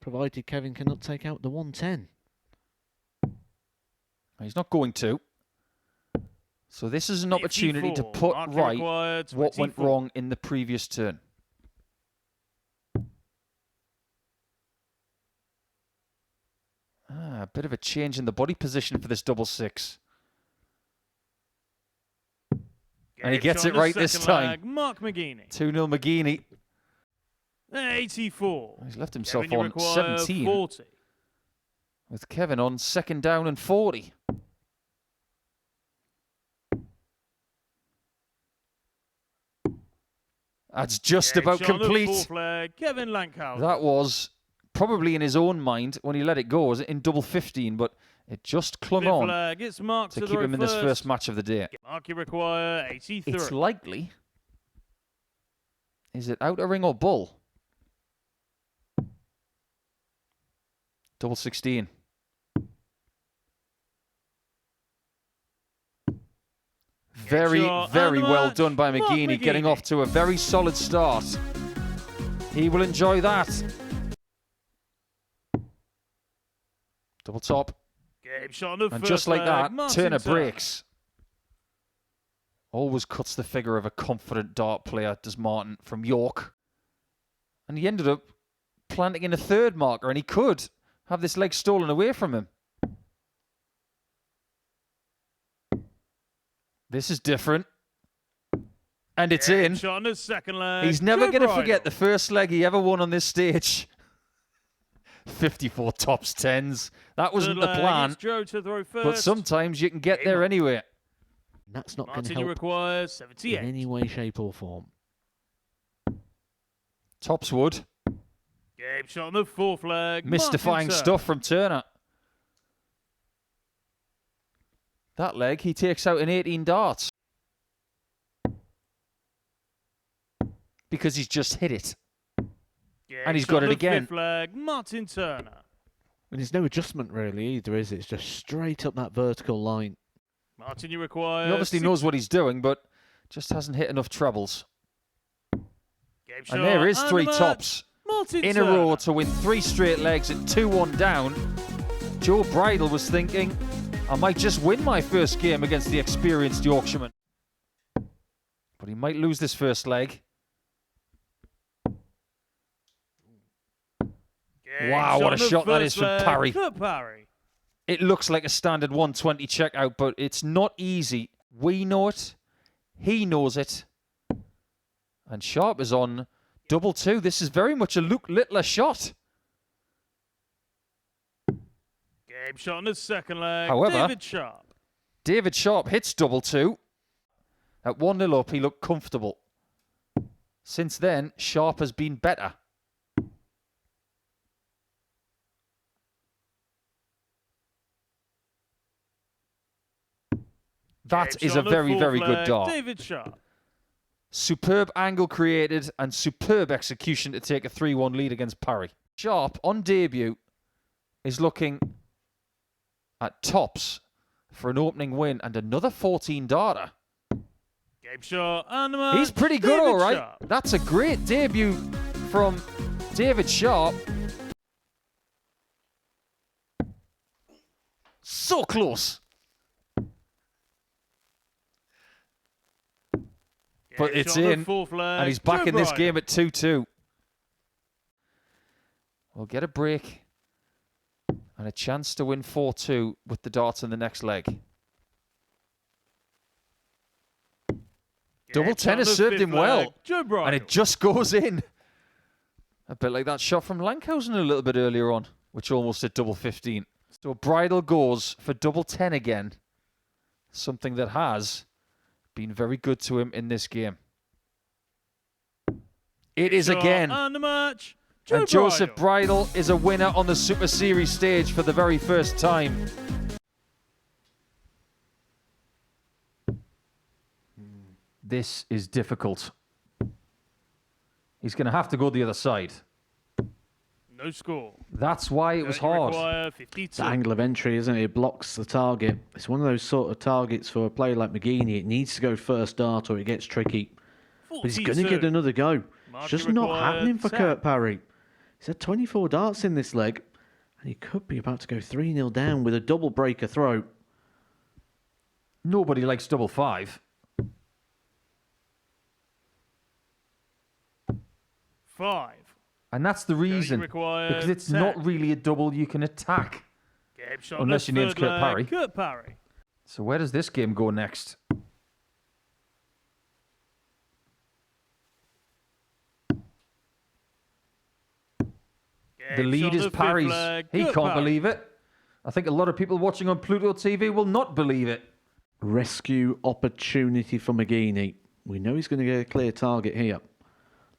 provided Kevin cannot take out the 110. He's not going to. So this is an opportunity to put right what went wrong in the previous turn. A bit of a change in the body position for this double six. And he gets it right this time. Mark McGeeeney. 2-0 McGeeeney. 84. He's left himself on 17. 40. With Kevin on 2nd down and 40. That's just about complete. Kevin Lankhuizen. That was probably in his own mind when he let it go, was it in double 15, but it just clung on to keep him in this first match of the day. Mark you require 83. It's likely. Is it outer ring or bull? Double 16. Very well done by McGeeeney, getting off to a very solid start. He will enjoy that. Double top. And just like that, Turner breaks. Always cuts the figure of a confident dart player, does Martin, from York. And he ended up planting in a third marker, and he could have this leg stolen away from him. This is different. And it's in. He's never going to forget the first leg he ever won on this stage. 54 tops 10s. That wasn't the plan. But sometimes you can get there anyway. That's not going to help in any way, shape or form. Tops would. Game shot on the 4th leg. Mystifying stuff from Turner. That leg, he takes out in 18 darts. Because he's just hit it. And he's got it again. Flag, Martin Turner. And there's no adjustment really either, is it? It's just straight up that vertical line. Martin, you require... He obviously knows what he's doing, but just hasn't hit enough trebles. And there is 3 tops in a row to win 3 straight legs at 2-1 down. Joe Bridle was thinking, I might just win my first game against the experienced Yorkshireman. But he might lose this first leg. Wow, what a shot that is from Parry. It looks like a standard 120 checkout, but it's not easy. We know it. He knows it. And Sharp is on double 2. This is very much a Luke Littler shot. Game shot on the 2nd leg. However, David Sharp hits double 2. At 1-0 up, he looked comfortable. Since then, Sharp has been better. That is a very, very good dart. David Sharp. Superb angle created and superb execution to take a 3-1 lead against Parry. Sharp, on debut, is looking at tops for an opening win and another 14 darter. Game shot and he's pretty good, all right. Sharp. That's a great debut from David Sharp. So close. But it's in, and he's back in this game at 2-2. We'll get a break and a chance to win 4-2 with the darts in the next leg. Double 10 has served him well, and it just goes in. A bit like that shot from Lankhuizen a little bit earlier on, which almost hit double 15. So Bridle goes for double 10 again, something that has been very good to him in this game. It is again. And Joseph Bridle is a winner on the Super Series stage for the very first time. This is difficult. He's going to have to go the other side. No score. That's why it was hard. The angle of entry, isn't it? It blocks the target. It's one of those sort of targets for a player like McGeeeney. It needs to go first dart or it gets tricky. But he's going to get another go. It's just not happening for Kurt Parry. He's had 24 darts in this leg, and he could be about to go 3-0 down with a double breaker throw. Nobody likes double 5. 5. And that's the reason, because it's 10. not really a double you can attack. Game shot Unless your name's Kurt Parry. Kurt Parry. So where does this game go next? The lead is Parry's. He can't believe it. I think a lot of people watching on Pluto TV will not believe it. Rescue opportunity for McGeeeney. We know he's going to get a clear target here.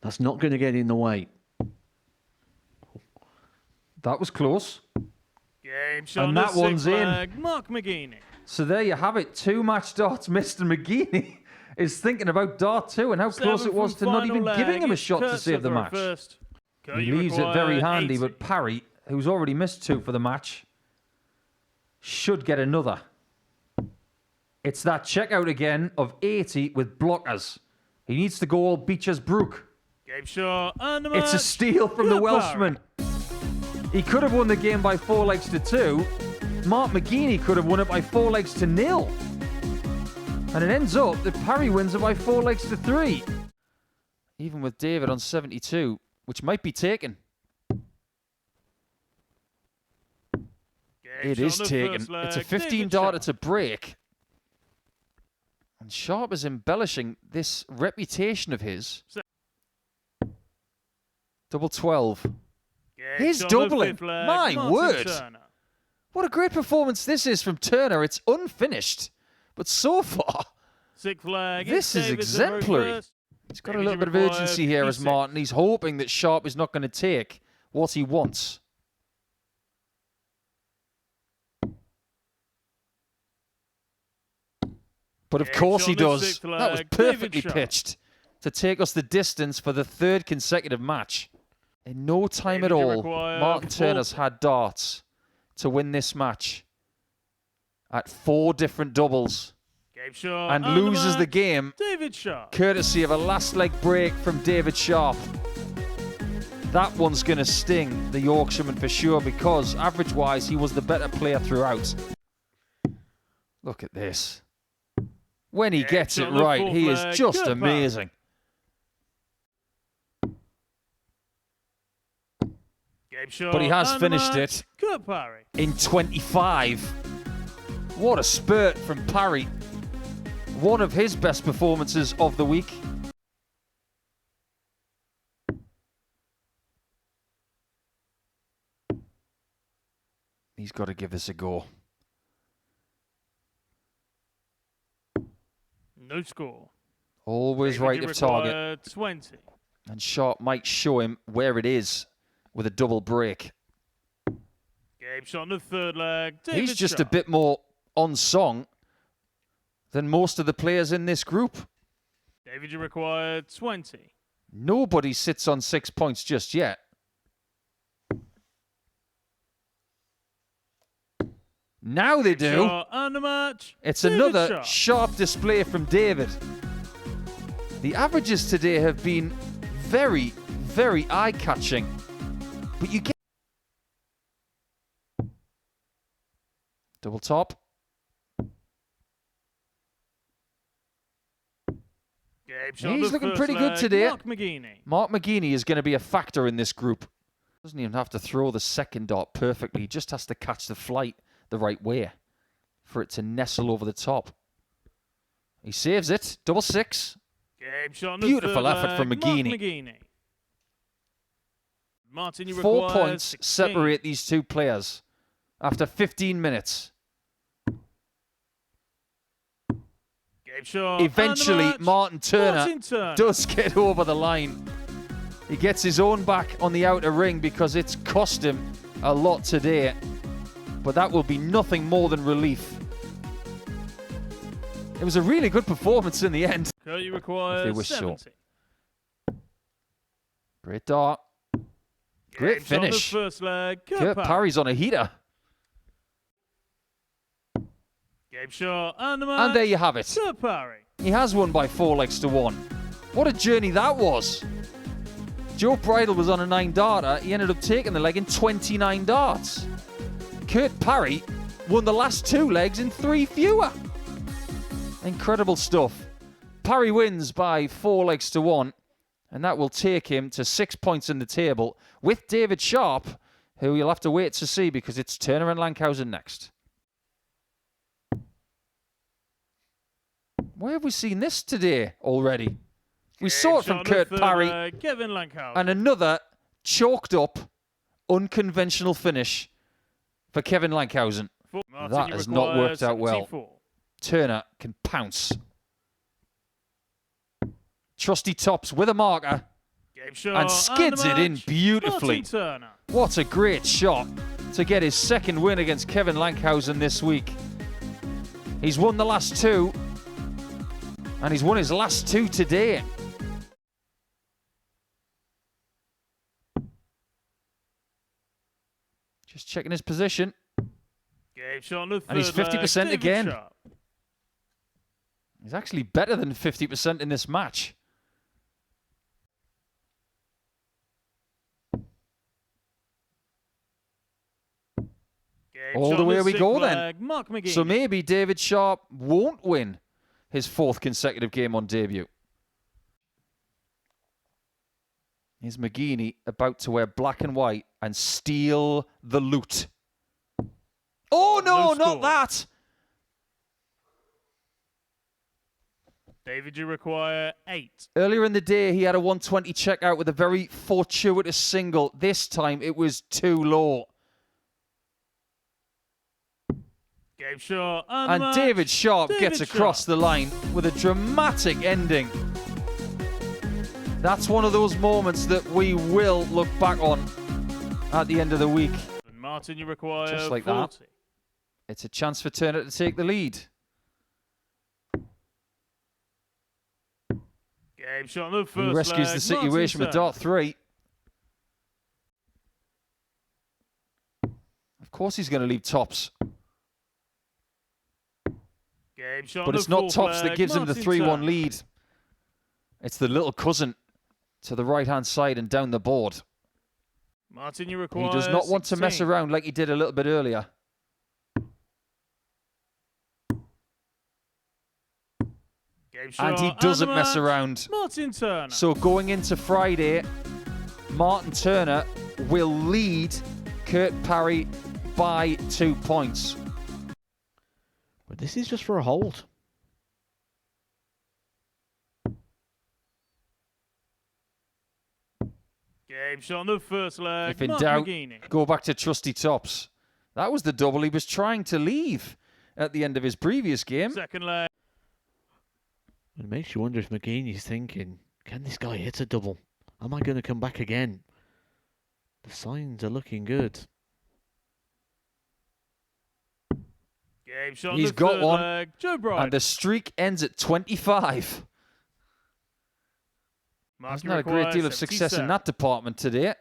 That's not going to get in the way. That was close. Game shot And that one's in. Mark McGeenney. So there you have it. 2 match darts. Mr. McGeenney is thinking about dart 2 and how close it was to not even giving him a shot to save the match. He leaves it very handy, but Parry, who's already missed 2 for the match, should get another. It's that checkout again of 80 with blockers. He needs to go all Beecher's Brook. Game shot and the It's a steal from the Welshman. He could have won the game by 4 legs to 2. Mark McGeenney could have won it by 4 legs to 0. And it ends up that Parry wins it by 4 legs to 3. Even with David on 72, which might be taken. It is taken. It's a 15 darter to break. And Sharp is embellishing this reputation of his. Double 12. He's doubling. My word. What a great performance this is from Turner. It's unfinished. But so far, this is exemplary. He's got a little bit of urgency here as Martin. He's hoping that Sharp is not going to take what he wants. But of course he does. That was perfectly pitched to take us the distance for the 3rd consecutive match. In no time at all, Martin Turner's had darts to win this match at 4 different doubles and loses the game courtesy of a last leg break from David Sharp. That one's going to sting the Yorkshireman for sure because average-wise he was the better player throughout. Look at this. When he gets it right, he is just amazing. But he has finished it in 25. What a spurt from Parry. One of his best performances of the week. He's got to give this a go. No score. Always right of target. 20. And Sharp might show him where it is with a double break. Game shot on the 3rd leg. He's just a bit more on song than most of the players in this group. David, you require 20. Nobody sits on 6 points just yet. Now they do. And the match. It's another sharp display from David. The averages today have been very, very eye-catching. But you get... Double top. He's looking pretty good today. Mark McGeenney is going to be a factor in this group. Doesn't even have to throw the second dart perfectly. He just has to catch the flight the right way for it to nestle over the top. He saves it. Double 6. Beautiful effort from McGeenney. Martin, you 4 points 16. separate these two players after 15 minutes. Eventually, Martin Turner does get over the line. He gets his own back on the outer ring because it's cost him a lot today. But that will be nothing more than relief. It was a really good performance in the end. You require they wish 70. so. Great dart. Great finish. First leg. Kurt Parry's on a heater. Game shot and there you have it. Parry. He has won by 4 legs to 1. What a journey that was. Joe Bridle was on a 9-darter. He ended up taking the leg in 29 darts. Kurt Parry won the last 2 legs in 3 fewer. Incredible stuff. Parry wins by 4 legs to 1, and that will take him to 6 points in the table with David Sharp, who you'll have to wait to see because it's Turner and Lankhuizen next. Where have we seen this today already? We saw it from Kurt Parry, and another choked up, unconventional finish for Kevin Lankhuizen. That has not worked out well. Turner can pounce. Trusty Tops with a marker and skids it in beautifully. What a great shot to get his 2nd win against Kevin Lankhuizen this week. He's won the last 2, and he's won his last 2 today. Just checking his position. And he's 50% again. He's actually better than 50% in this match. All the way we go then. So maybe David Sharp won't win his 4th consecutive game on debut. Here's McGeeeney about to wear black and white and steal the loot. Oh no, not that! David, you require 8. Earlier in the day, he had a 120 checkout with a very fortuitous single. This time, it was too low. Game shot and David Sharp gets across the line with a dramatic ending. That's one of those moments that we will look back on at the end of the week. And Martin, you require just like 40. That. It's a chance for Turner to take the lead. Game shot on the first He rescues leg. the situation with dart 3. Of course he's going to leave tops. Game shot But it's not tops that gives him the 3-1 lead. It's the little cousin to the right-hand side and down the board. Martin, you require He does not want 16. to mess around like he did a little bit earlier. And he doesn't mess around. Martin Turner. So going into Friday, Martin Turner will lead Kurt Parry by 2 points. But this is just for a hold. Game shot on the first leg. If in Mark doubt, McGeeeney. go back to Trusty Tops. That was the double he was trying to leave at the end of his previous game. Second leg. It makes you wonder if McGeeeney's thinking, can this guy hit a double? Am I going to come back again? The signs are looking good. Game shot on He's the got third one, leg. Joe Bridle. and the streak ends at 25. There's not a great deal of success in that department today.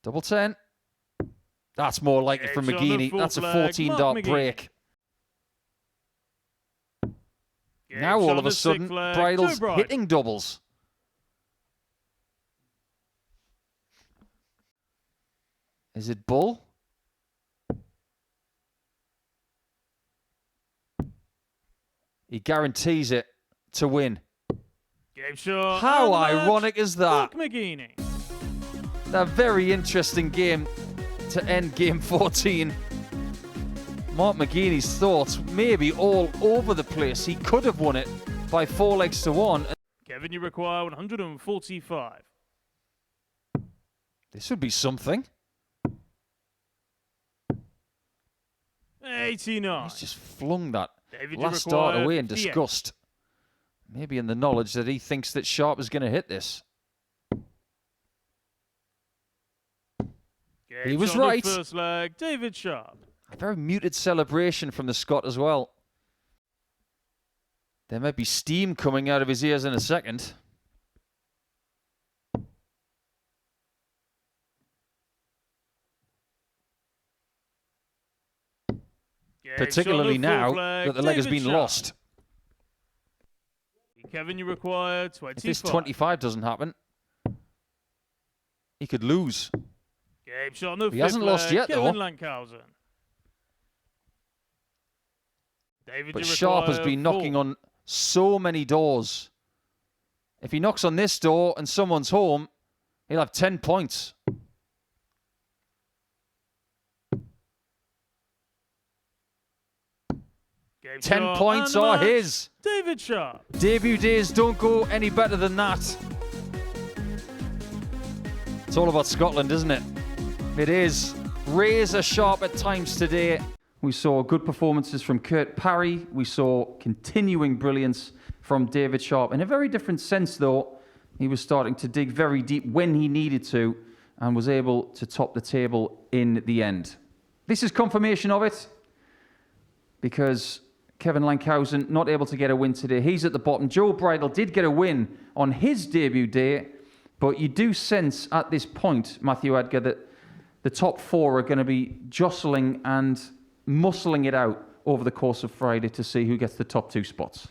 Double 10. That's more like it from McGeeeney. That's a 14-dart break. Now all of a sudden, Bridle's hitting doubles. Is it bull? He guarantees it to win. Game shot. How ironic is that? Mark McGeeeney. A very interesting game to end game 14. Mark McGeeeney's thoughts maybe all over the place. He could have won it by 4 legs to 1. Kevin, you require 145. This would be something. 89. He's just flung that David, last start away in disgust. Maybe in the knowledge that he thinks that Sharp is going to hit this. He was right. First leg, David Sharp. A very muted celebration from the Scot as well. There might be steam coming out of his ears in a second. Particularly now that the leg has been lost. Kevin, you require If 25. this 25 doesn't happen, he could lose. Game shot on the He hasn't fifth lost leg, yet, Kevin though. Lankhuizen. David, But you Sharp has require been 4. knocking on so many doors. If he knocks on this door and someone's home, he'll have 10 points. Game 10 shot points and the are match, his. David Sharp. Debut days don't go any better than that. It's all about Scotland, isn't it? It is. Razor sharp at times today. We saw good performances from Parry. We saw continuing brilliance from David Sharp. In a very different sense, though, he was starting to dig very deep when he needed to and was able to top the table in the end. This is confirmation of it because Kevin Lankhuizen not able to get a win today. He's at the bottom. Joe Bridle did get a win on his debut day, but you do sense at this point, Matthew Edgar, that the top 4 are going to be jostling and muscling it out over the course of Friday to see who gets the top 2 spots.